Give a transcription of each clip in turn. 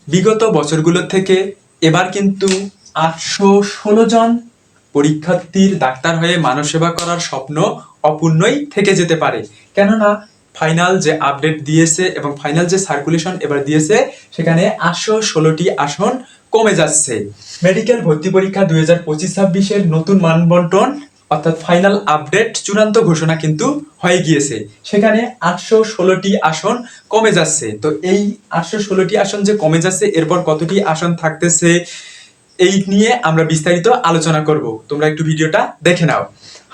বিগত বছরগুলোর থেকে এবার কিন্তু 816 জন পরীক্ষার্থীর ডাক্তার হয়ে মানব সেবা করার স্বপ্ন অপূর্ণই থেকে যেতে পারে। কেননা ফাইনাল যে আপডেট দিয়েছে এবং ফাইনাল যে সার্কুলেশন এবার দিয়েছে সেখানে 816টি আসন কমে যাচ্ছে। মেডিকেল ভর্তি পরীক্ষা 2025-26-এর নতুন মানবন্টন অর্থাৎ ফাইনাল আপডেট চূড়ান্ত ঘোষণা কিন্তু হয়ে গিয়েছে। সেখানে 816টি আসন কমে যাচ্ছে। তো এই 816টি আসন যে কমে যাচ্ছে এরপর কতটি আসন থাকতেছে এই নিয়ে আমরা বিস্তারিত আলোচনা করব। তোমরা একটু ভিডিওটা দেখে নাও।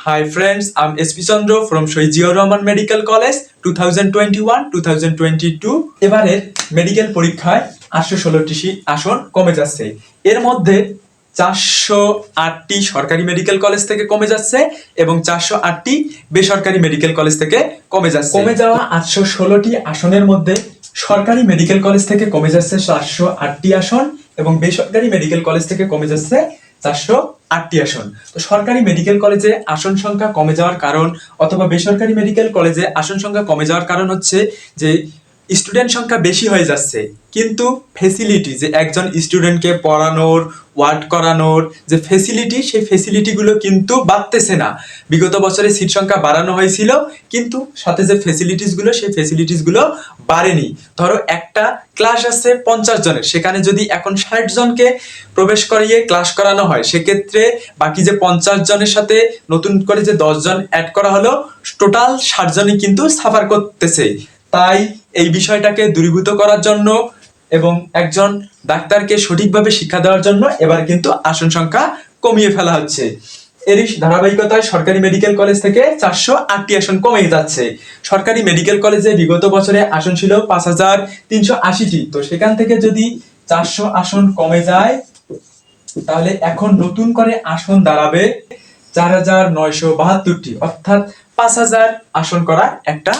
Hi friends, I'm SP Chandra from Shohid Ziaur Rahman Medical College 2021-2022। এবারের মেডিকেল পরীক্ষায় 816টি আসন কমে যাচ্ছে। এর মধ্যে 408টি সরকারি মেডিকেল কলেজ থেকে কমে যাচ্ছে এবং 408টি বেসরকারি মেডিকেল কলেজ থেকে কমে যাচ্ছে। কমে যাওয়া 816টি আসনের মধ্যে সরকারি মেডিকেল কলেজ থেকে কমে যাচ্ছে 408টি আসন এবং বেসরকারি মেডিকেল কলেজ থেকে কমে যাচ্ছে 408টি আসন। তো সরকারি মেডিকেল কলেজে আসন সংখ্যা কমে যাওয়ার কারণ অথবা বেসরকারি মেডিকেল কলেজে আসন সংখ্যা কমে যাওয়ার কারণ হচ্ছে যে স্টুডেন্ট সংখ্যা বেশি হয়ে যাচ্ছে, কিন্তু ফেসিলিটি যে একজন স্টুডেন্টকে পড়ানোর, ওয়ার্ড করানোর যে ফেসিলিটি, সেই ফেসিলিটিগুলো কিন্তু বাড়তেছে না। বিগত বছরে সিট সংখ্যা বাড়ানো হয়েছিল কিন্তু সাথে যে ফেসিলিটিসগুলো সেই ফেসিলিটিসগুলো বাড়েনি। ধরো একটা ক্লাস আছে 50 জনের, সেখানে যদি এখন 60 জনকে প্রবেশ করিয়ে ক্লাস করানো হয় সেক্ষেত্রে বাকি যে 50 জনের সাথে নতুন করে যে 10 জন অ্যাড করা হলো, টোটাল 60 জনই কিন্তু সাফার করতেছে। তাই এই বিষয়টাকে দূরীভূত করার জন্য এবং একজন ডাক্তারকে সঠিকভাবে শিক্ষা দেওয়ার জন্য এবার কিন্তু আসন সংখ্যা কমিয়ে ফেলা হচ্ছে। এরই ধারাবাহিকতায় সরকারি মেডিকেল কলেজ থেকে 408টি আসন কমে যাচ্ছে। সরকারি মেডিকেল কলেজে বিগত বছরে আসন ছিল 5380টি। তো সেখান থেকে যদি 400 আসন কমে যায় তাহলে এখন নতুন করে আসন দাঁড়াবে 4972টি, অর্থাৎ 5000 আসন করার একটা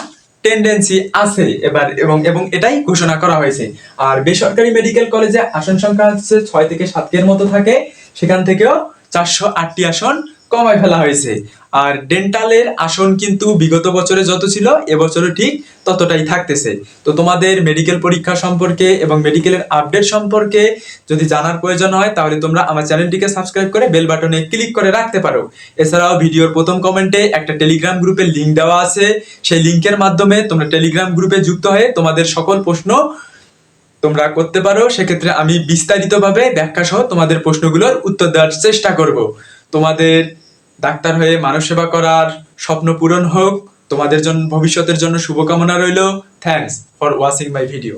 টেন্ডেন্সি আছে এবার এবং এটাই ঘোষণা করা হয়েছে। আর বেসরকারি মেডিকেল কলেজে আসন সংখ্যা হচ্ছে 6 থেকে 7 মতো থাকে, সেখান থেকেও 408টি আসন কমায় ফেলা হয়েছে। আর ডেন্টালের আসন কিন্তু বিগত বছরে যত ছিল এবছরও ঠিক ততটাই থাকতেছে। তো তোমাদের মেডিকেল পরীক্ষা সম্পর্কে এবং মেডিকেলের আপডেট সম্পর্কে যদি জানার প্রয়োজন হয় তাহলে তোমরা আমার চ্যানেলটিকে সাবস্ক্রাইব করে বেল বাটনে ক্লিক করে রাখতে পারো। এছাড়াও ভিডিওর প্রথম কমেন্টে একটা টেলিগ্রাম গ্রুপের লিঙ্ক দেওয়া আছে, সেই লিঙ্কের মাধ্যমে তোমরা টেলিগ্রাম গ্রুপে যুক্ত হয়ে তোমাদের সকল প্রশ্ন তোমরা করতে পারো। সেক্ষেত্রে আমি বিস্তারিতভাবে ব্যাখ্যা সহ তোমাদের প্রশ্নগুলোর উত্তর দেওয়ার চেষ্টা করব। তোমাদের ডাক্তার হয়ে মানব সেবা করার স্বপ্ন পূরণ হোক, তোমাদের জন্য ভবিষ্যতের জন্য শুভকামনা রইল। Thanks for watching my video.